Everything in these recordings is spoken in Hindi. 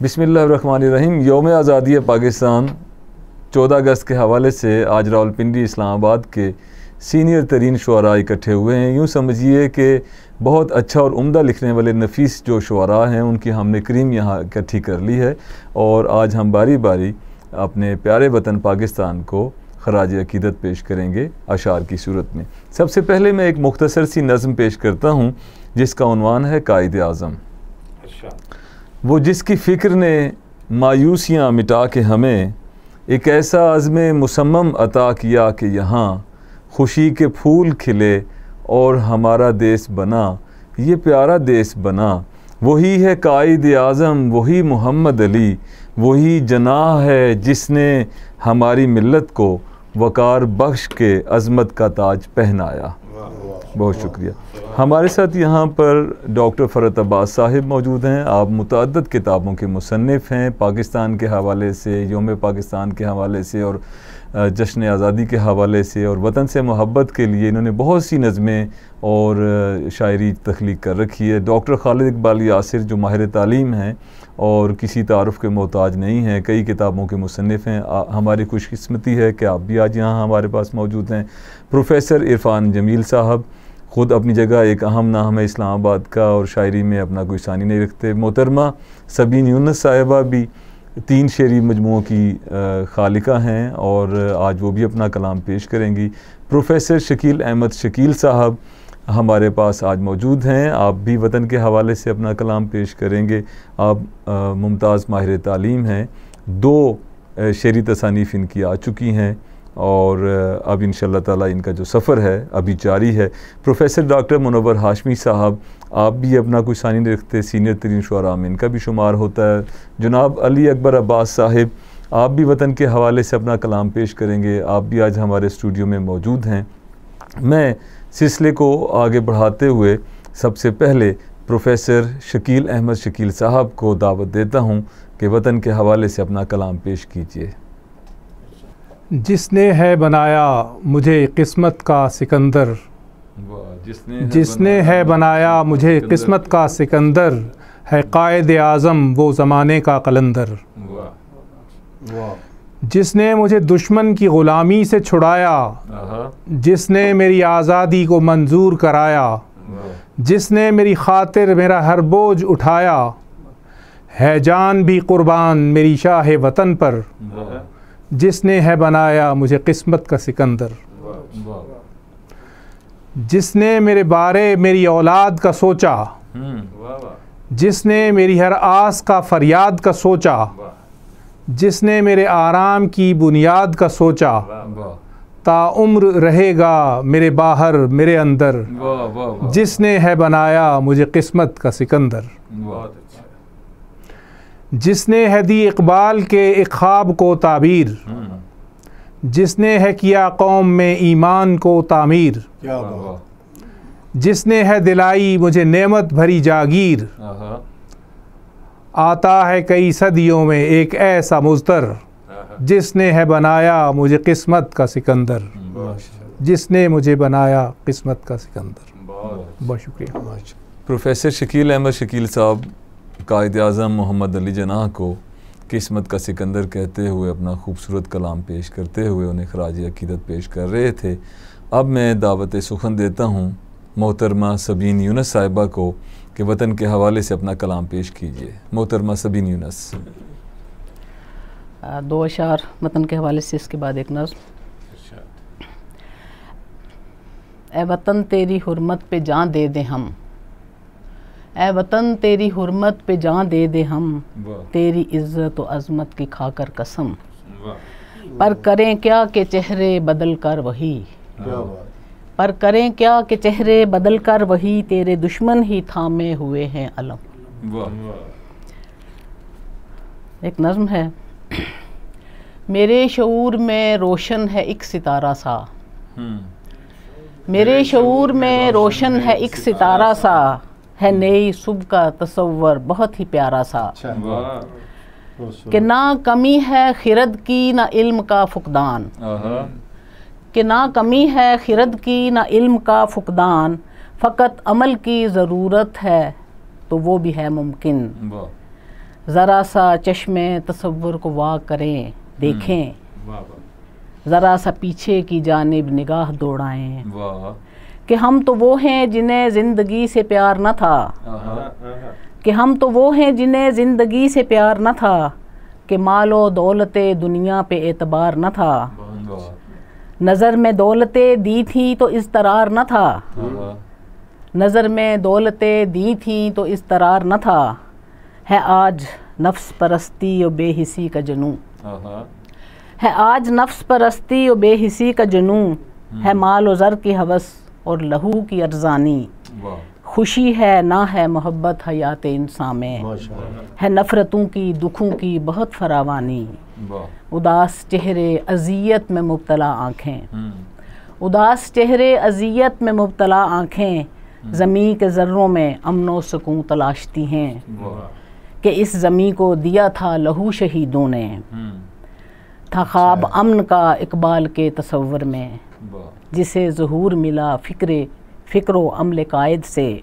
बिस्मिल्लाहिर्रहमानिर्रहीम। यौम आज़ादी पाकिस्तान 14 अगस्त के हवाले से आज रावलपिंडी इस्लामाबाद के सीनियर तरीन शुअरा इकट्ठे हुए हैं। यूँ समझिए कि बहुत अच्छा और उम्दा लिखने वाले नफीस जो शुअरा हैं उनकी हमने क्रीम यहाँ इकट्ठी कर ली है और आज हम बारी बारी अपने प्यारे वतन पाकिस्तान को खराज अकीदत पेश करेंगे अशार की सूरत में। सबसे पहले मैं एक मुख्तसर सी नज़म पेश करता हूँ जिसका उन्वान है कायद आज़म। वो जिसकी फ़िक्र ने मायूसियाँ मिटा के हमें एक ऐसा अज़्म मुसम्मम अता किया कि यहाँ खुशी के फूल खिले और हमारा देश बना, ये प्यारा देश बना। वही है कायद आज़म, वही मोहम्मद अली, वही जनाह है जिसने हमारी मिल्लत को वकार बख्श के अज़मत का ताज पहनाया। बहुत शुक्रिया। हमारे साथ यहाँ पर डॉक्टर फ़रत अब्बास साहिब मौजूद हैं। आप मुतअद्दिद किताबों के मुसन्निफ़ हैं, पाकिस्तान के हवाले से, यौम पाकिस्तान के हवाले से और जश्न आज़ादी के हवाले से और वतन से मोहब्बत के लिए इन्होंने बहुत सी नज़में और शायरी तख्लीक कर रखी है। डॉक्टर खालिद इकबाल यासिर जो माहिर तालीम हैं और किसी तारुफ़ के मोहताज नहीं हैं, कई किताबों के मुसन्निफ़ हैं। हमारी खुशकिस्मती है कि आप भी आज यहाँ हमारे पास मौजूद हैं। प्रोफेसर इरफ़ान जमील साहब ख़ुद अपनी जगह एक अहम नाम है इस्लामाबाद का और शायरी में अपना कोई सानी नहीं रखते। मोहतरमा सबीन यूनुस साहिबा भी 3 शेरी मजमुओं की खालिका हैं और आज वो भी अपना कलाम पेश करेंगी। प्रोफेसर शकील अहमद शकील साहब हमारे पास आज मौजूद हैं, आप भी वतन के हवाले से अपना कलाम पेश करेंगे। आप मुमताज़ माहिर तालीम हैं, 2 शेरी तसानीफ़ इनकी आ चुकी हैं और अब इंशाअल्लाह ताला इनका जो सफ़र है अभी जारी है। प्रोफेसर डॉक्टर मुनव्वर हाशमी साहब, आप भी अपना कोई सानी नहीं रखते, सीनियर तरीन शुअरा में इनका भी शुमार होता है। जनाब अली अकबर अब्बास साहिब, आप भी वतन के हवाले से अपना कलाम पेश करेंगे, आप भी आज हमारे स्टूडियो में मौजूद हैं। मैं सिलसिले को आगे बढ़ाते हुए सबसे पहले प्रोफेसर शकील अहमद शकील साहब को दावत देता हूँ कि वतन के हवाले से अपना कलाम पेश कीजिए। जिसने है बनाया मुझे किस्मत का सिकंदर, जिसने है बनाया मुझे किस्मत का सिकंदर, है कायद आज़म वो ज़माने का कलंदर। जिसने मुझे दुश्मन की ग़ुलामी से छुड़ाया, जिसने मेरी आज़ादी को मंजूर कराया, जिसने मेरी खातिर मेरा हर बोझ उठाया, है जान भी कुर्बान मेरी शाह वतन पर, जिसने है बनाया मुझे किस्मत का सिकंदर। जिसने मेरे बारे मेरी औलाद का सोचा, जिसने मेरी हर आस का फरियाद का सोचा, जिसने मेरे आराम की बुनियाद का सोचा, ताउम्र रहेगा मेरे बाहर मेरे अंदर, जिसने है बनाया मुझे किस्मत का सिकंदर। जिसने है दी इकबाल के एक ख्वाब को ताबीर, जिसने है किया कौम में ईमान को तामीर, जिसने है दिलाई मुझे नेमत भरी जागीर, आता है कई सदियों में एक ऐसा मुज़तर, जिसने है बनाया मुझे किस्मत का सिकंदर, जिसने मुझे बनाया किस्मत का सिकंदर। बहुत शुक्रिया। प्रोफेसर शकील अहमद शकील साहब कायद आज़म मोहम्मद अली जनाह को किस्मत का सिकंदर कहते हुए अपना खूबसूरत कलाम पेश करते हुए उन्हें खराज अकीदत पेश कर रहे थे। अब मैं दावत सुखन देता हूँ मोहतरमा सबीन यूनुस साहिबा को कि वतन के हवाले से अपना कलाम पेश कीजिए। मोहतरमा सबीन यूनुस। 2 अशार वतन के हवाले से, इसके बाद एक नज़्म। ए वतन तेरी हुर्मत पे जान दे दे हम, ए वतन तेरी हुर्मत पे जान दे दे हम, तेरी इज़्ज़त व अज़मत की खाकर कसम, पर करें क्या कि चेहरे बदल कर वही, पर करें क्या कि चेहरे बदल कर वही, तेरे दुश्मन ही थामे हुए हैं अलम। एक नज़्म है। मेरे शऊर में रोशन है एक सितारा सा, मेरे शऊर में रोशन है एक सितारा सा, है नई सुबह का तसव्वुर बहुत ही प्यारा सा, कि ना कमी है खिरद की ना इल्म का फुकदान, कि ना कमी है खिरद की ना इल्म का फुकदान, फ़कत अमल की ज़रूरत है तो वो भी है मुमकिन। ज़रा सा चश्मे तसव्वुर को वाह करें, देखें, ज़रा सा पीछे की जानिब निगाह दौड़ाएं कि हम तो वो हैं जिन्हें ज़िंदगी से प्यार न था, कि हम तो वो हैं जिन्हें ज़िंदगी से प्यार न था, कि मालो दौलते दुनिया पे एतबार न था, नज़र में दौलतें दी थी तो इज़्तरार न था, नज़र में दौलतें दी थी तो इज़्तरार न था, है आज नफ्स परस्ती और बेहिसी का जुनूं, है आज नफ्स परस्ती और बेहिसी का जुनूं, है माल और ज़र की हवस और लहू की अर्ज़ानी, खुशी है ना है मोहब्बत हयात इंसान में, है नफ़रतों की दुखों की बहुत फरावानी, उदास चेहरे अज़ियत में मुब्तला आँखें, उदास चेहरे अज़ियत में मुब्तला आँखें, ज़मीं के ज़र्रों में अमन व सुकून तलाशती हैं, कि इस ज़मीं को दिया था लहू शहीदों ने, था ख्वाब अमन का इकबाल के तसव्वुर में, जिसे ज़हूर मिला फ़िक्र अमल कायद से,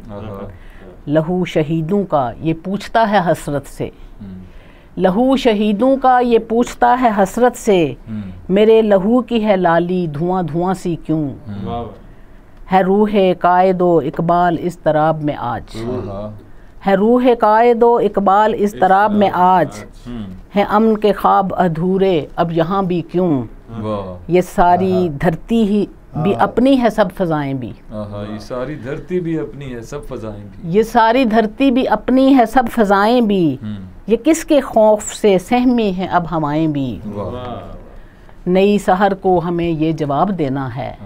लहू शहीदों का ये पूछता है हसरत से, लहू शहीदों का ये पूछता है हसरत से, मेरे लहू की है लाली धुआं धुआं सी क्यों, है रूह कायदो इकबाल इस तराब में आज, है रूह कायदो इकबाल इस तराब में आज, है अमन के ख्वाब अधूरे अब यहाँ भी क्यों, ये सारी धरती ही भी अपनी है सब फ़ज़ाएं भी, ये सारी धरती भी अपनी है सब फ़ज़ाएं भी, ये सारी धरती भी अपनी है सब फ़ज़ाएं भी, ये किसके खौफ से सहमी हैं अब हवाएं भी, नई सहर को हमें ये जवाब देना है,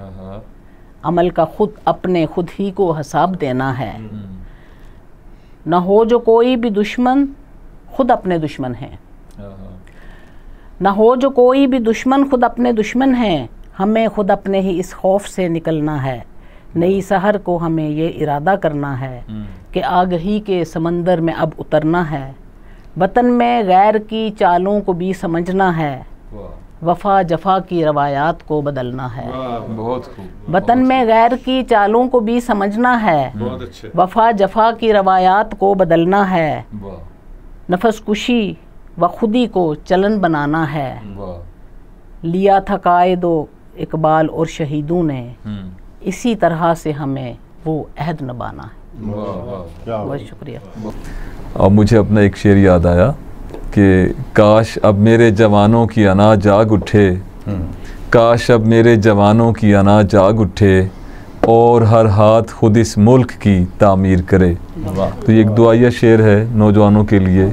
अमल का खुद ही को हिसाब देना है, न हो जो कोई भी दुश्मन खुद अपने दुश्मन हैं, न हो जो कोई भी दुश्मन खुद अपने दुश्मन हैं, हमें खुद अपने ही इस खौफ से निकलना है, नई सहर को हमें ये इरादा करना है कि आगही के समंदर में अब उतरना है, वतन में गैर की चालों को भी समझना है, वफ़ा जफ़ा की रवायात को बदलना है, बहुत खूब, वतन में गैर की चालों को भी समझना है, वफ़ा जफ़ा की रवायात को बदलना है, नफस कुशी व खुदी को चलन बनाना है, लिया था कायदो इकबाल और शहीदों ने, इसी तरह से हमें वो अहद निभाना है। बहुत शुक्रिया। अब मुझे अपना एक शेर याद आया कि काश अब मेरे जवानों की अना जाग उठे, काश अब मेरे जवानों की अना जाग उठे, और हर हाथ खुद इस मुल्क की तामीर करे। तो ये एक दुआया शेर है नौजवानों के लिए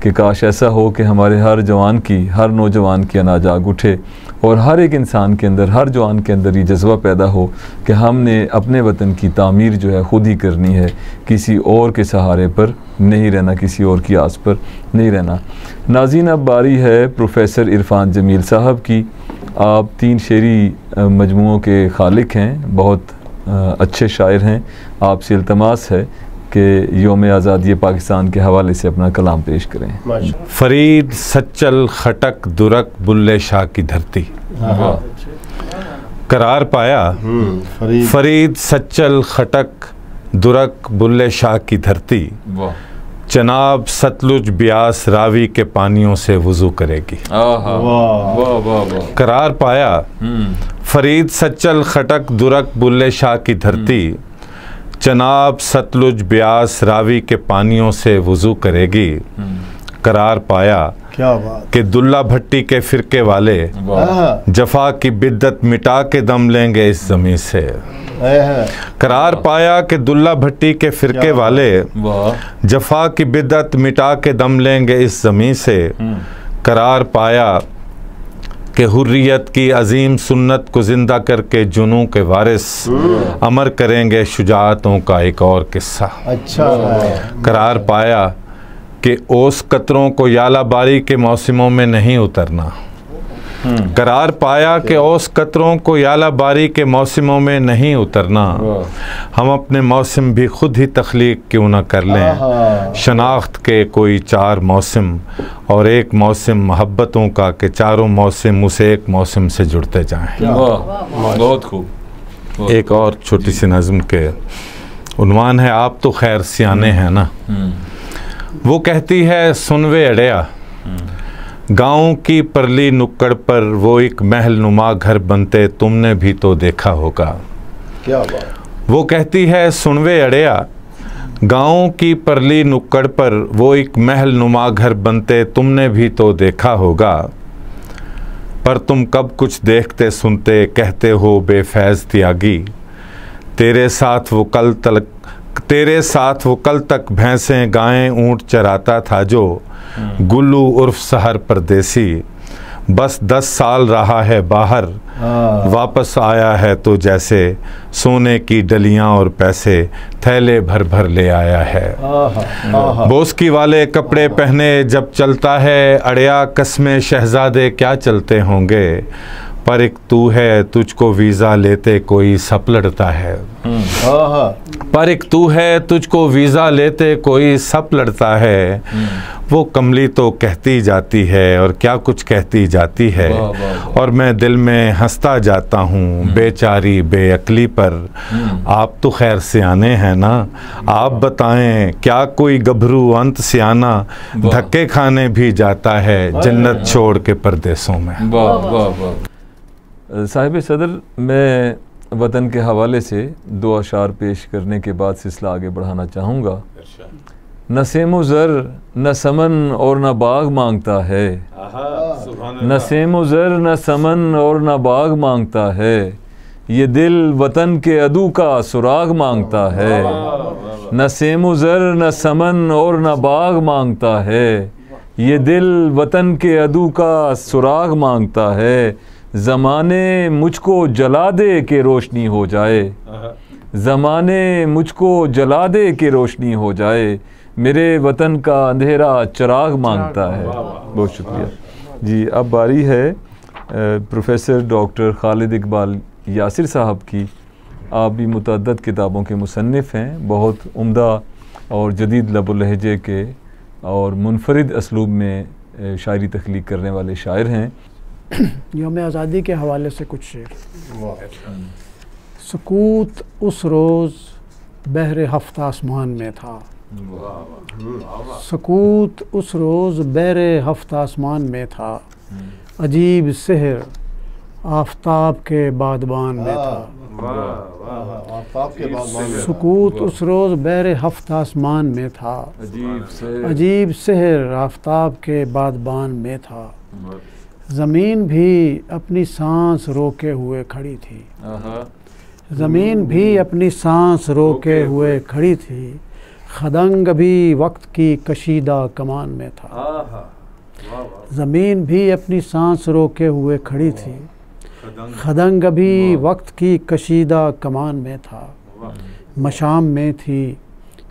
कि काश ऐसा हो कि हमारे हर जवान की, हर नौजवान की अना जाग उठे, और हर एक इंसान के अंदर, हर जवान के अंदर ये जज्बा पैदा हो कि हमने अपने वतन की तामीर जो है ख़ुद ही करनी है, किसी और के सहारे पर नहीं रहना, किसी और की आस पर नहीं रहना। नाज़रीन, अब बारी है प्रोफेसर इरफान जमील साहब की। आप 3 शेरी मजमुओं के खालिक हैं, बहुत अच्छे शायर हैं। आपसे इल्तमास है कि यौम आज़ादी पाकिस्तान के हवाले से अपना कलाम पेश करें। फरीद सच्चल खटक दुरक बुल्ले शाह की धरती, करार पाया फरीद सच्चल खटक दुरक बुल्ले शाह की धरती, जनाब सतलुज ब्यास रावी के पानियों से वुज़ू करेगी। करार पाया फरीद सच्चल खटक दुरक बुल्ले शाह की धरती, जनाब सतलुज ब्यास रावी के पानियों से वुज़ू करेगी। करार पाया कि दुल्ला भट्टी के फ़िरके वाले जफ़ा की बिद्दत मिटा के दम लेंगे इस ज़मीन से। करार पाया कि दुल्ला भट्टी के फ़िरके वाले जफ़ा की बिद्दत मिटा के दम लेंगे इस ज़मीन से। करार पाया कि हुर्रियत की अजीम सुन्नत को ज़िंदा करके जुनूं के वारिस अमर करेंगे शुजाअतों का एक और किस्सा। अच्छा। करार पाया कि ओस कतरों को यालाबारी के मौसमों में नहीं उतरना। करार पाया कि ओस कतरों को यालाबारी के मौसमों में नहीं उतरना। हम अपने मौसम भी खुद ही तख्लीक क्यों न कर लें, शनाख्त के कोई 4 मौसम और एक मौसम मोहब्बतों का, कि चारों मौसम उसे एक मौसम से जुड़ते जाएं। बहुत खूब। एक और छोटी सी नज़्म के उन्वान है, आप तो खैर सियाने हैं ना। वो कहती है सुनवे अड़या, गाँव की परली नुक्कड़ पर वो एक महल नुमा घर बनते तुमने भी तो देखा होगा। क्या बात। वो कहती है सुनवे अड़या, गाँव की परली नुक्कड़ पर वो एक महल नुमा घर बनते तुमने भी तो देखा होगा, पर तुम कब कुछ देखते सुनते कहते हो बेफैज त्यागी। तेरे साथ वो कल तक भैंसें गायें ऊंट चराता था जो गुल्लू उर्फ सहर परदेसी, बस 10 साल रहा है बाहर, वापस आया है तो जैसे सोने की डलियां और पैसे थैले भर भर ले आया है। बोस्की वाले कपड़े पहने जब चलता है अड़या, कस्में शहजादे क्या चलते होंगे, पर एक तू है तुझको वीज़ा लेते कोई सप लड़ता है। पर एक तू है तुझको वीज़ा लेते कोई सप लड़ता है। वो कमली तो कहती जाती है और क्या कुछ कहती जाती है, और मैं दिल में हंसता जाता हूँ बेचारी बेअक्ली पर। आप तो खैर सियाने हैं ना, आप बताएं क्या कोई गभरू अंत सियाना धक्के खाने भी जाता है जन्नत छोड़ के परदेसों में। वाह वाह वाह। साहिब सदर, मैं वतन के हवाले से 2 अशार पेश करने के बाद सिलसिला आगे बढ़ाना चाहूँगा। न सेमो ज़र न समन और न बाग मांगता है, न सेमो ज़र न समन और न बाग मांगता है, ये दिल वतन के अदू का सुराग मांगता है। न सेमो ज़र न समन और न बाग मांगता है, ये दिल वतन के अदू का सुराग मांगता है। ज़माने मुझको जला दे के रोशनी हो जाए, ज़माने मुझको जला दे के रोशनी हो जाए, मेरे वतन का अंधेरा चिराग मांगता है। बहुत शुक्रिया जी। अब बारी है प्रोफेसर डॉक्टर खालिद इकबाल यासिर साहब की। आप भी मुतअद्दद किताबों के मुसन्निफ़ हैं, बहुत उम्दा और जदीद लब लहजे के और मुनफरिद असलूब में शायरी तख्लीक करने वाले शायर हैं। यौम आज़ादी के हवाले से कुछ शेर। सुकूत उस रोज़ बहरे हफ्ता आसमान में था, सुकूत उस रोज़ बहरे हफ्ता आसमान में था, अजीब सहर आफताब के बादबान में था। सुकूत उस रोज़ बहरे हफ्ता आसमान में था, अजीब सहर आफताब के बादबान में था। ज़मीन भी अपनी सांस रोके हुए खड़ी थी, ज़मीन भी अपनी सांस रोके हुए खड़ी थी, खदंग भी वक्त की कशीदा कमान में था। ज़मीन भी अपनी सांस रोके हुए खड़ी थी, खदंग भी वक्त की कशीदा कमान में था। मशाम में थी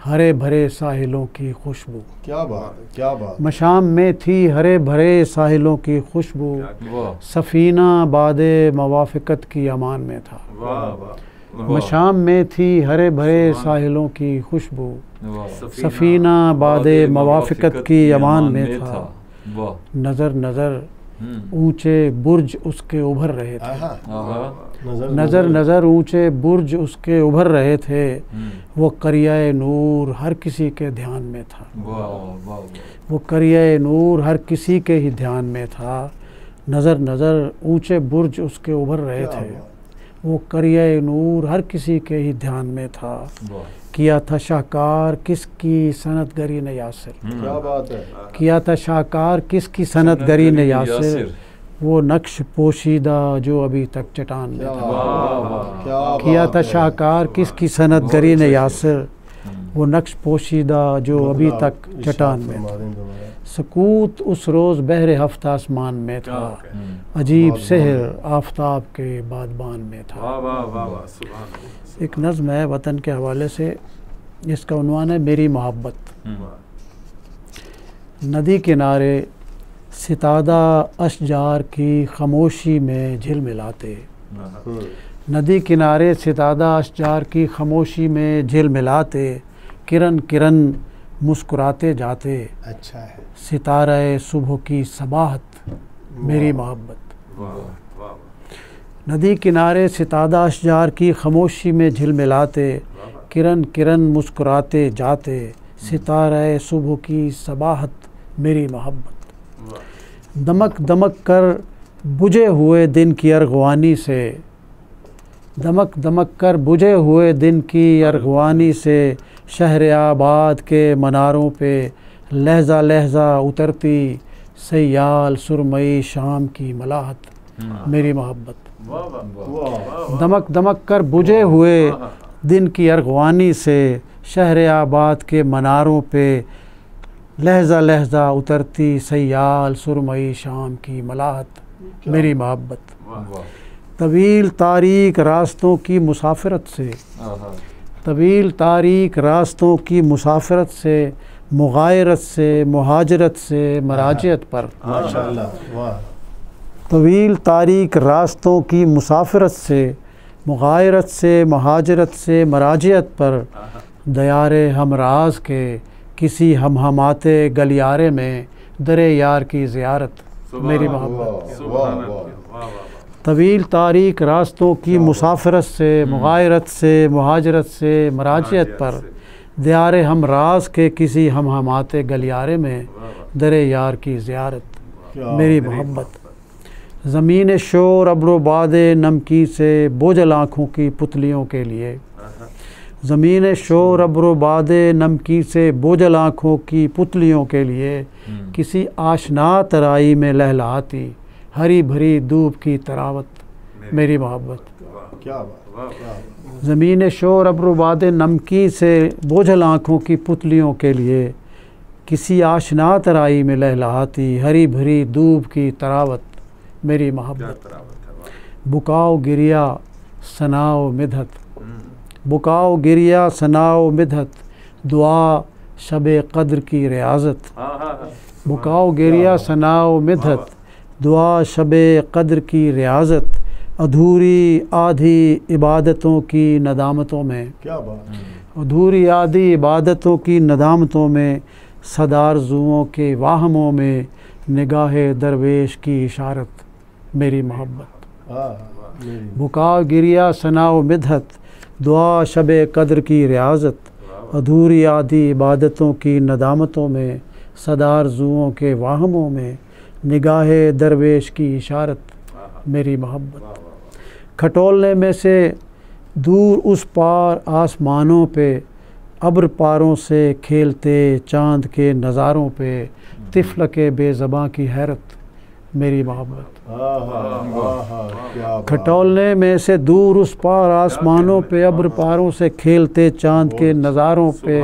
हरे भरे साहिलों की खुशबू। क्या बात, क्या बात। मशाम में थी हरे भरे साहिलों की खुशबू, सफ़ीना बादे मवाफ़िकत की अमान में था। मशाम में थी हरे भरे साहिलों की खुशबू, सफ़ीना बादे मवाफ़िकत की अमान में था। नज़र नज़र ऊंचे बुर्ज उसके उभर रहे थे, नज़र नज़र ऊंचे बुर्ज उसके उभर रहे थे, वो करियाए नूर हर किसी के ध्यान में था। वो करियाए नूर हर किसी के ही ध्यान में था। नज़र नज़र ऊंचे बुर्ज उसके उभर रहे थे, वो करियाए नूर हर किसी के ही ध्यान में था। किया था शाहकार किसकी सनतगरी ने यासिर। क्या बात है। किया था शाहकार किसकी सनतगरी ने यासिर, वो नक्श पोशीदा जो अभी तक चट्टान में था। किया था शाहकार किसकी सनतगरी ने यासिर, वो नक्श पोशीदा जो अभी तक चट्टान में था। सुकूत उस रोज़ बहरे हफ्ता आसमान में था, अजीब सहर आफताब के बादबान में था। एक नज़्म है वतन के हवाले से, जिसका उन्वान है मेरी मोहब्बत। नदी किनारे सितादा अशजार की खामोशी में झिलमिलाते, नदी किनारे सितादा अशजार की खामोशी में झिलमिलाते, किरण किरण मुस्कुराते जाते। अच्छा है सितारे सुबह की सबाहत मेरी मोहब्बत। नदी किनारे सितादा अशजार की खामोशी में झिलमिलाते, किरण किरण मुस्कुराते जाते, सितारे सुबह की सबाहत मेरी मोहब्बत। दमक दमक कर बुझे हुए दिन की अरगवानी से, दमक दमक कर बुझे हुए दिन की अरगवानी से शहर आबाद के मनारों पे लहजा लहजा उतरती सयाल सुरमई शाम की मलाहत मेरी मोहब्बत। दमक दमक कर बुझे हुए दिन की अरगवानी से शहर आबाद के मनारों पे लहजा लहजा उतरती सयाल सुरमई शाम की मलाहत मेरी मोहब्बत। तवील तारीक रास्तों की मुसाफिरत से, तवील तारीक रास्तों की मुसाफिरत से, मुगायरत से, मुहाजरत से, मराजियत पर, तवील तारीक रास्तों की मुसाफिरत से, मुगायरत से, मुहाजरत से, मराजियत पर दयारे हमराज के किसी हमहमाते गलियारे में दरे यार की ज़ियारत मेरी मोहब्बत। तवील तारीक रास्तों की मुसाफिरत से, मुगायरत से, मुहाजरत से, मराजियत पर दयारे हमराज के किसी हमहमाते गलियारे में दरे यार की ज़ियारत मेरी मोहब्बत। ज़मीन शोर अब्रोबादे नमकी से बोझल आँखों की पुतलियों के लिए, ज़मीन शोर अब्रोबादे नमकी से बोझल आँखों की पुतलियों के लिए किसी आशना तराई में लहलाती हरी भरी धूप की तरावत मेरी मोहब्बत। क्या बात। ज़मीन शोर अब्रोबादे नमकी से बोझल आँखों की पुतलियों के लिए किसी आशना तराई में लहलाती हरी भरी धूप की तरावत मेरी मोहब्बत। बुकाओ गिरिया सनाओ मिधत, बुकाओ गिरिया सनाओ मिधत दुआ शबे कद्र की रियाजत। बुकाओ गिरिया सनाओ मिधत दुआ शबे कद्र की रियाजत अधूरी आधी इबादतों की नदामतों में, क्या बात। अधूरी आधी इबादतों की नदामतों में सदारजुओं के वाहमों में निगाहे दरवेश की इशारत मेरी मोहब्बत। बुकाओ गिरिया सनाओ मिधत दुआ शबे कद्र की रियाजत अधूरी आधी इबादतों की नदामतों में सदारजुओं के वाहमों में निगाहे दरवेश की इशारत मेरी मोहब्बत। खटोलने में से दूर उस पार आसमानों पे अब्र पारों से खेलते चाँद के नज़ारों पे तिफ़्ल के बेज़बां की हैरत मेरी मोहब्बत। खटोलने में से दूर उस पार आसमानों पे अब्र पारों से खेलते चाँद के नज़ारों पे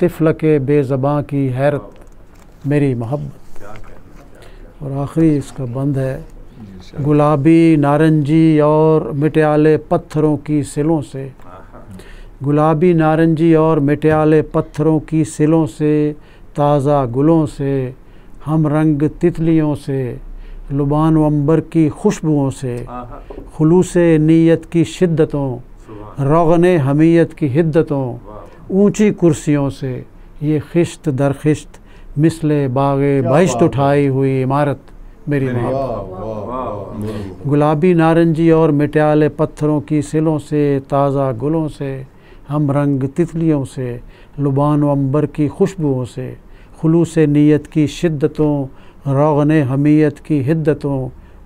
तिफ़्ल के बेज़बां की हैरत मेरी मोहब्बत। और आखिरी इसका बंद है, गुलाबी नारंजी और मिट्याले पत्थरों की सिलों से, गुलाबी नारंजी और मिट्याले पत्थरों की सिलों से ताज़ा गुलों से हम रंग तितलियों से लुबान वंबर की खुशबुओं से खुलूसे नीयत की शिद्दतों रोगने हमीयत की हिद्दतों ऊंची कुर्सियों से ये खिश्त दर खिश्त मिसले बागे बहिश्त उठाई हुई इमारत मेरी मोहब्बत। गुलाबी नारंजी और मिट्याले पत्थरों की सिलों से ताज़ा गुलों से हम रंग तितलियों से लुबान वंबर की खुशबुओं से खुलूसे नीयत की शिद्दतों रोगने हमीयत की हिद्दतों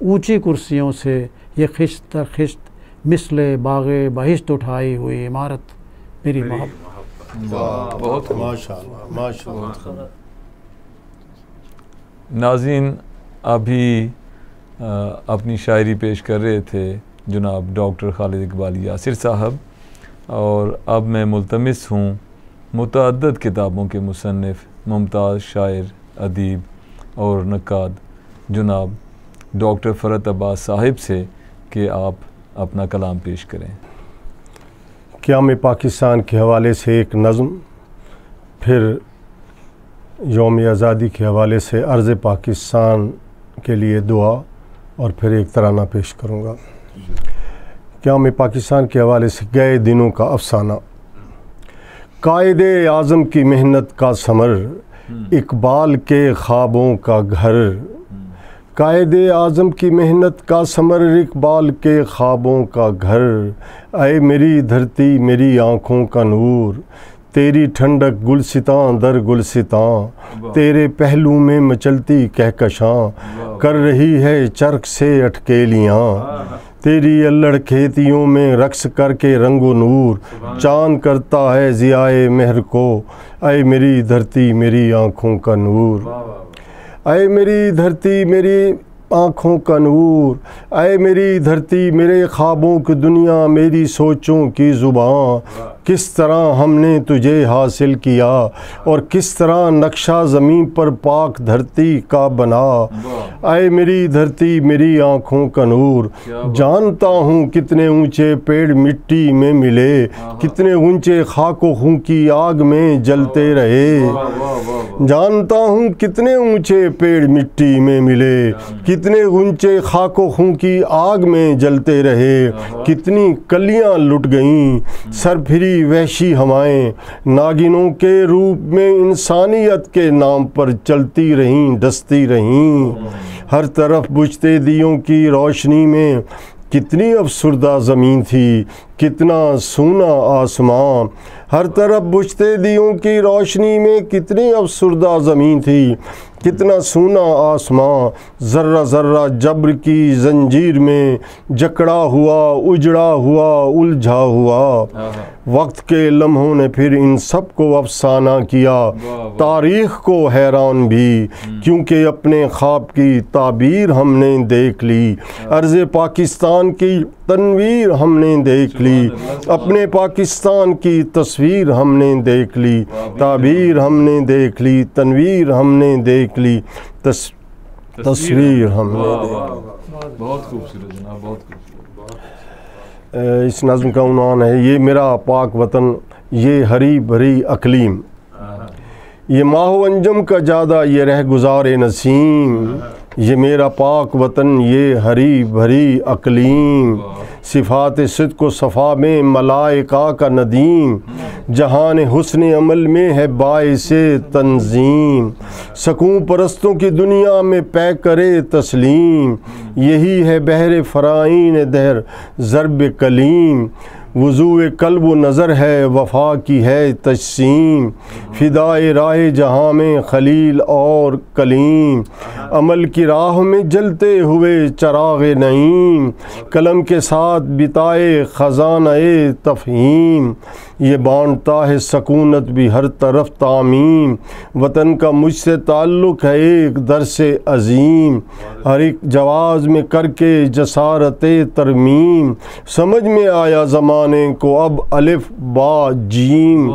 ऊंची कुर्सियों से ये खिश्त दर खिश्त मिसले बागे बहिश्त उठाई हुई इमारत मेरी मोहब्बत। बहुत माशाअल्लाह माशाअल्लाह। नाज़रीन, अभी अपनी शायरी पेश कर रहे थे जनाब डॉक्टर खालिद इकबाल यासिर साहब, और अब मैं मुल्तमिस हूँ मुतअद्दिद किताबों के मुसन्निफ़ मुमताज़ शायर अदीब और नक्काद जनाब डॉक्टर फ़रत अब्बास साहिब से कि आप अपना कलाम पेश करें। क़याम पाकिस्तान के हवाले से एक नज़्म, फिर यौम आज़ादी के हवाले से अर्ज़ पाकिस्तान के लिए दुआ, और फिर एक तराना पेश करूँगा। क़याम पाकिस्तान के हवाले से गए दिनों का अफसाना। कायदे आज़म की मेहनत का समर, इकबाल के ख्वाबों का घर। कायदे आज़म की मेहनत का समर, इकबाल के ख्वाबों का घर। ऐ मेरी धरती मेरी आँखों का नूर, तेरी ठंडक गुलसितां दर गुलसितां, तेरे पहलू में मचलती कहकशां, कर रही है चरख से अटकेलियाँ, तेरी अल्लड़ खेतियों में रक्स करके रंगो नूर, चांद करता है ज़ियाए मेहर को, ऐ मेरी धरती मेरी आँखों का नूर, ऐ मेरी धरती मेरी आँखों का नूर, ऐ मेरी धरती मेरे ख्वाबों की दुनिया, मेरी सोचों की ज़ुबान, किस तरह हमने तुझे हासिल किया और किस तरह नक्शा ज़मीन पर पाक धरती का बना, ऐ मेरी धरती मेरी आँखों का नूर, जानता हूँ कितने ऊंचे पेड़ मिट्टी में मिले, कितने ऊंचे खाको खूं की आग में जलते रहे, जानता हूँ कितने ऊंचे पेड़ मिट्टी में मिले, कितने ऊंचे खाको खूं की आग में जलते रहे, कितनी कलियां लुट गईं, सरफिरी वहशी हवाएं नागिनों के रूप में इंसानियत के नाम पर चलती रहीं डसती रहीं, हर तरफ बुझते दियों की रोशनी में कितनी अफसुर्दा ज़मीन थी, कितना सूना आसमां, हर तरफ बुझते दियों की रोशनी में कितनी अफसुर्दा ज़मीन थी, कितना सूना आसमां, ज़र्रा ज़र्रा जब्र की जंजीर में जकड़ा हुआ उजड़ा हुआ उलझा हुआ, वक्त के लम्हों ने फिर इन सब को अफसाना किया, तारीख़ को हैरान भी, क्योंकि अपने ख्वाब की ताबीर हमने देख ली, अर्ज़ पाकिस्तान की तनवीर हमने देख ली, अपने पाकिस्तान की तस्वीर हमने देख ली, ताबीर हमने देख ली, तनवीर हमने देख ली, तस्वीर हमने देख। बहुत खूबसूरत जनाब, बहुत खूबसूरत। इस नज़्म का उन्वान है ये मेरा पाक वतन ये हरी भरी अकलीम, ये माहो अंजम का ज़्यादा ये रह गुज़ारे नसीम, ये मेरा पाक वतन ये हरी भरी अकलीम, सिफ़ात सिद्क़ व सफ़ा में मलाइका का नदीम, जहान हुस्न अमल में है बाइसे तंज़ीम, सकून परस्तों की दुनिया में पै करे तस्लीम, यही है बहर फ़राइन दहर ज़रब कलीम, वज़ूए कल्ब व नज़र है वफ़ा की है तजसीम, फ़िदाए राह जहाँ में खलील और कलीम, अमल की राह में जलते हुए चराग़ नईम, कलम के साथ बिताए ख़ज़ाना-ए तफ़हीम, ये बांटता है सकूनत भी हर तरफ तामीम, वतन का मुझसे ताल्लुक़ है एक दरसे अज़ीम, हर एक जवाज़ में करके जसारते तरमीम, समझ में आया ज़माने को अब अलिफ बा जीम,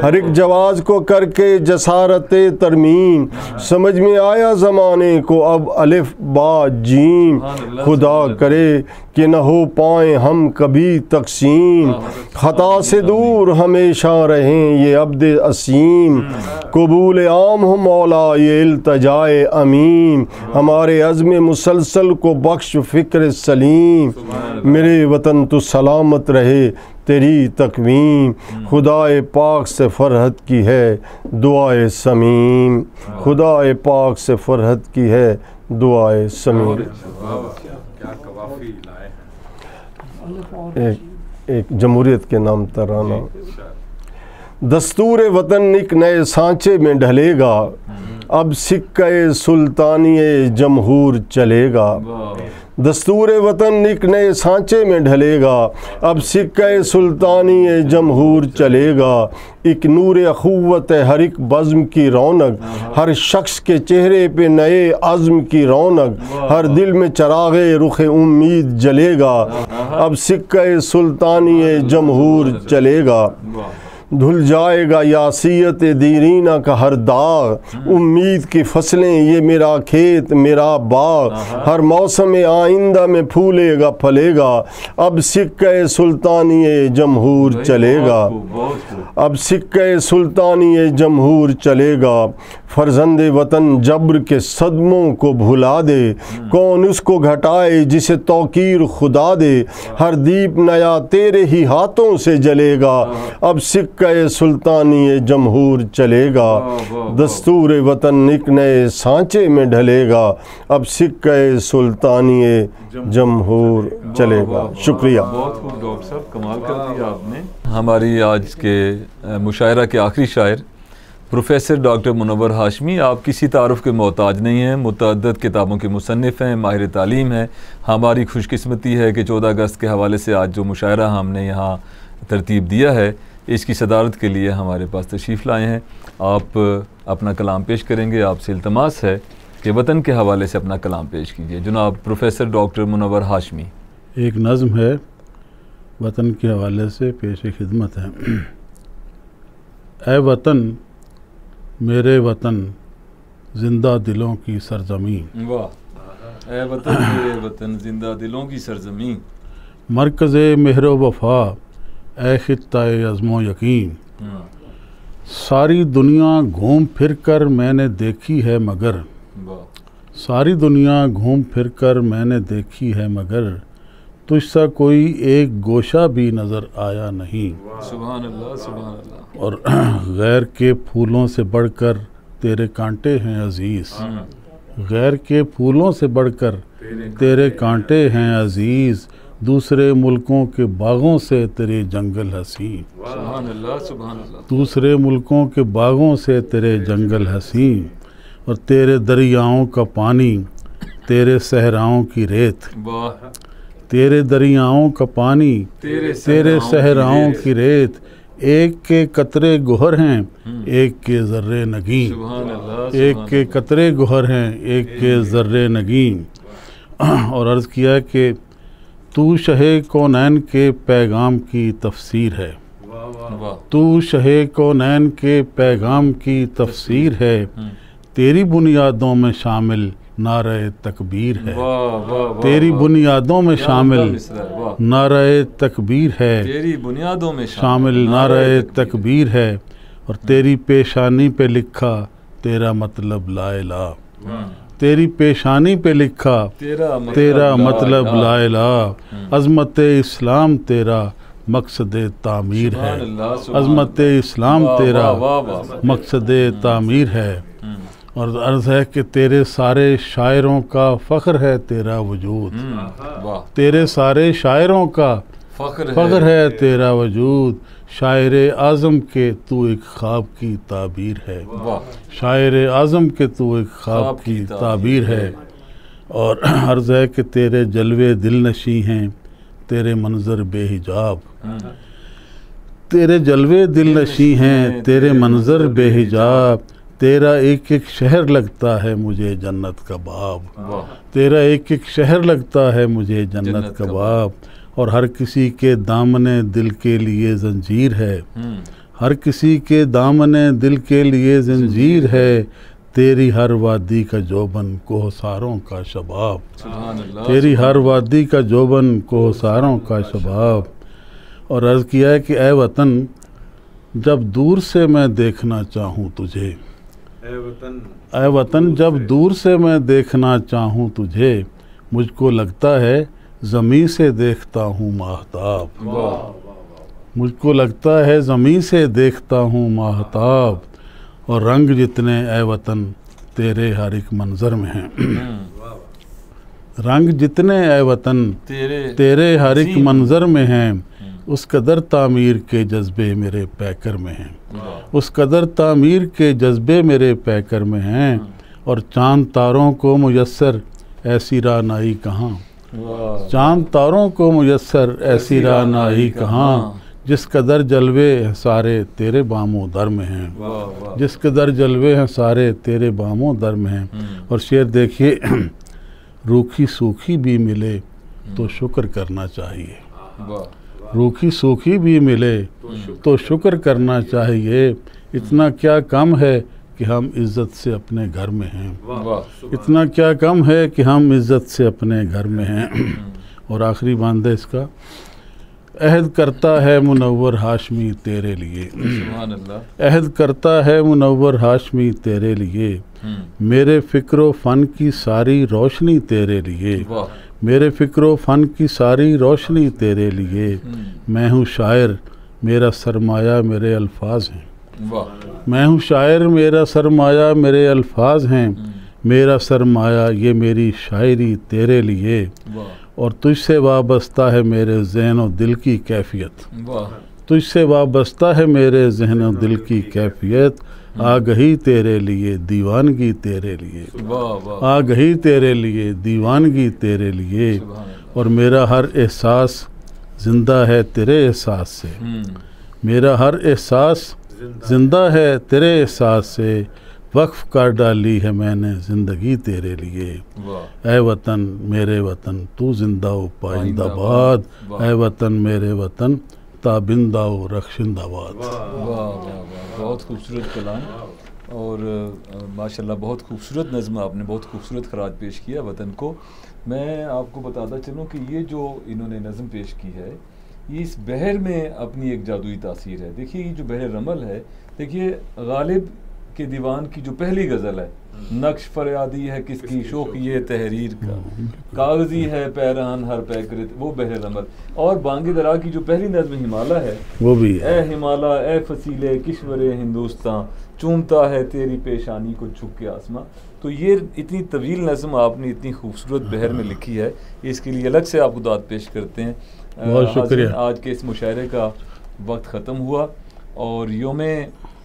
हर एक जवाज़ को करके जसारते तरमीम, समझ में आया ज़माने को अब अलिफ बा जीम, खुदा करे कि न हो पाएँ हम कभी तक़सीम, ख़ता से दूर हमेशा रहें ये अब्द असीम, कबूल आम हो मौला ये इल्तजाए अमीम, हमारे अज़्म मुसलसल को बख्श फ़िक्र सलीम, मेरे वतन तो सलामत रहे तेरी तकवीम, खुदाए पाक से फ़रहत की है दुआए समीम, खुदाए पाक से फ़रहत की है दुआए समीम। एक जमहूरियत के नाम तराना, दस्तूर वतन एक नए सांचे में ढलेगा, अब सिक्के सुल्तानिए जमहूर चलेगा, दस्तूर वतन एक नए सांचे में ढलेगा, अब सिक्के सुल्तानिए जमहूर चलेगा, एक नूर अखुव्वत हर एक बज़्म की रौनक, हर शख्स के चेहरे पे नए अज़्म की रौनक, हर दिल में चराग़े रुख़ उम्मीद जलेगा, अब सिक्के सुल्तानिए जमहूर चलेगा, धुल जाएगा यासियत दीरीना का हर दाग, उम्मीद की फसलें ये मेरा खेत मेरा बाग, हर मौसम आइंदा में फूलेगा फलेगा, अब सिक्के सुल्तानिए जमहूर चलेगा, अब सिक्के सुल्तानिए जमहूर चलेगा, फर्जंदे वतन जब्र के सदमों को भुला दे, कौन उसको घटाए जिसे तौकीर खुदा दे। हर दीप नया तेरे ही हाथों से जलेगा, अब सिक्का सुल्तानी जमहूर चलेगा। दस्तूर वतन एक नए सांचे में ढलेगा, अब सिक्का सुल्तानी जमहूर चलेगा। शुक्रिया। बहुत खूब डॉक्टर साहब, कमाल कर दिया आपने। हमारी आज के मुशायरा के आखिरी शायर प्रोफेसर डॉक्टर मुनव्वर हाशमी, आप किसी तारुफ के मोहताज नहीं हैं, मुतअद्दिद किताबों के मुसन्निफ़ हैं, माहिर तालीम हैं। हमारी खुशकिस्मती है कि 14 अगस्त के हवाले से आज जो मुशायरा हमने यहाँ तरतीब दिया है, इसकी सदारत के लिए हमारे पास तशरीफ़ लाए हैं। आप अपना कलाम पेश करेंगे। आपसे इल्तमास है कि वतन के हवाले से अपना कलाम पेश कीजिए। जनाब प्रोफेसर डॉक्टर मुनव्वर हाशमी। एक नज़्म है वतन के हवाले से पेश खिदमत है। ऐ वतन मेरे वतन जिंदा दिलों की सरजमीं। वाह। ऐ वतन मेरे वतन जिंदा दिलों की सरजमीं। मरकज़े मेहरो वफा ऐ खित्ता-ए अज़्मो यकीन। सारी दुनिया घूम फिर कर मैंने देखी है मगर, सारी दुनिया घूम फिर कर मैंने देखी है मगर, तुझसा कोई एक गोशा भी नज़र आया नहीं। सुभान अल्लाह, सुभान अल्लाह। और गैर के फूलों से बढ़कर तेरे कांटे हैं अजीज़, गैर के फूलों से बढ़कर तेरे कांटे हैं अजीज़, दूसरे मुल्कों के बागों से तेरे जंगल हसीं। सुभान अल्लाह, सुभान अल्लाह। दूसरे मुल्कों के बागों से तेरे जंगल हसीं, और तेरे दरियाओं का पानी तेरे सहराओं की रेत। वाह। तेरे दरियाओं का पानी तेरे सहराओं की रेत, एक के कतरे गुहर हैं एक के ज़र्रे नगीं। सुभान अल्लाह। एक के कतरे गुहर हैं एक के ज़र्रे नगीं। और अर्ज़ किया कि तू शहे कौनैन के पैगाम की तफसीर है, तू शहे कौनैन के पैगाम की तफसीर है, तेरी बुनियादों में शामिल नारे तकबीर है। तेरी बुनियादों में शामिल नारे तकबीर है, तेरी बुनियादों में शामिल नारे तकबीर है, और तेरी पेशानी पे लिखा तेरा मतलब ला इलाहा। तेरी पेशानी पे लिखा तेरा मतलब ला इलाहा। अज़मत इस्लाम तेरा मकसद तामीर है, अज़मत इस्लाम तेरा मकसद तामीर है। और अर्ज़ है कि तेरे सारे शायरों का फ़ख्र है तेरा वजूद, तेरे सारे शायरों का फ़ख्र है तेरा वजूद, शायर आज़म के तू एक ख्वाब की ताबीर है, शायर आज़म के तू एक ख्वाब की ताबीर है। और अर्ज़ है कि तेरे जलवे दिलनशी हैं तेरे मंज़र बेहिजाब, तेरे जलवे दिलनशी हैं तेरे मंज़र बेहिजाब, तेरा एक एक शहर लगता है मुझे जन्नत का बाब, तेरा एक एक शहर लगता है मुझे जन्नत का बाब। और हर किसी के दामने दिल के लिए जंजीर है, हर किसी के दामने दिल के लिए जंजीर है, तेरी हर वादी का जोबन कोहसारों का शबाब, तेरी हर वादी का जोबन कोहसारों का शबाब। और अर्ज़ किया है कि ऐ वतन जब दूर से मैं देखना चाहूँ तुझे, ऐ वतन जब दूर से मैं देखना चाहूँ तुझे, मुझको लगता है ज़मीं से देखता हूँ माहताब, मुझको लगता है ज़मीं से देखता हूँ माहताब। और रंग जितने ऐ वतन तेरे हर एक मंज़र में हैं, रंग जितने ऐ वतन तेरे हर एक मंज़र में हैं, उस कदर तामीर के जज्बे मेरे पैकर में हैं, उस कदर तामीर के जज्बे मेरे पैकर में हैं। और चांद तारों को मुयस्सर ऐसी रानाई कहाँ, चांद तारों को मुयस्सर ऐसी रानाई कहाँ, जिस कदर जलवे हैं सारे तेरे बामों दर में हैं, जिस कदर जलवे हैं सारे तेरे बामों दर में हैं। और शेर देखिए, रूखी सूखी भी मिले तो शुक्र करना चाहिए, रूखी सूखी भी मिले तो शुक्र करना चाहिए। इतना क्या कम है कि हम इज़्ज़त से अपने घर में हैं, इतना क्या कम है कि हम इज़्ज़त से अपने घर में हैं। और आखिरी बांध है इसका, अहद करता है मुनव्वर हाशमी तेरे लिए, सुभान अल्लाह। अहद करता है मुनव्वर हाशमी तेरे लिए, मेरे फ़िक्र फ़न की सारी रोशनी तेरे लिए, मेरे फ़िक्र फ़न की सारी रोशनी तेरे लिए। मैं हूँ शायर मेरा सरमाया मेरे अल्फाज हैं, मैं हूँ शायर मेरा सरमाया मेरे अल्फाज हैं, मेरा सरमाया ये मेरी शायरी तेरे लिए। और तुझसे वाबस्ता है मेरे ज़हन और दिल की कैफियत, तुझसे वाबस्ता है मेरे ज़हन और दिल की कैफियत। आ गई तेरे लिए दीवानगी तेरे लिए, आ गई तेरे लिए दीवानगी तेरे लिए। और मेरा हर एहसास ज़िंदा है तेरे एहसास से, मेरा हर एहसास ज़िंदा है तेरे एहसास से। वक्फ़ कर डाली है मैंने ज़िंदगी तेरे लिए। ऐ वतन मेरे वतन तू जिंदा हो पाइंदाबाद, ऐ वतन मेरे वतन ताबिंदा हो रखशिंदाबाद। वाह वाह वाह, बहुत खूबसूरत कलाम और माशाल्लाह बहुत खूबसूरत नज़्म आपने, बहुत खूबसूरत खराज पेश किया वतन को। मैं आपको बताता चलूँ कि ये जो इन्होंने नज़्म पेश की है ये इस बहर में अपनी एक जादुई तासीर है। देखिए ये जो बहर रमल है, देखिए गालिब के दीवान की जो पहली गज़ल है, नक्श फरियादी है किसकी शौक ये तहरीर का, कागजी है पैरहन हर पैकरित वो बहर रमल। और बांगे दरा की जो पहली नज़्म हिमाला है वो भी ए हिमाला ए फसीले किश्वरे हिंदुस्तान, चूमता है तेरी पेशानी को झुक के आसमां। तो ये इतनी तवील नज़्म आपने इतनी खूबसूरत बहर में लिखी है, इसके लिए अलग से आपको दाद पेश करते हैं। बहुत शुक्रिया। आज के इस मुशायरे का वक्त ख़त्म हुआ और योम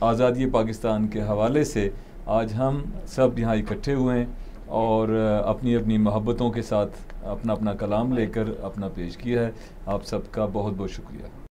आज़ादी पाकिस्तान के हवाले से आज हम सब यहाँ इकट्ठे हुए हैं और अपनी अपनी मोहब्बतों के साथ अपना अपना कलाम लेकर अपना पेश किया है। आप सबका बहुत बहुत शुक्रिया।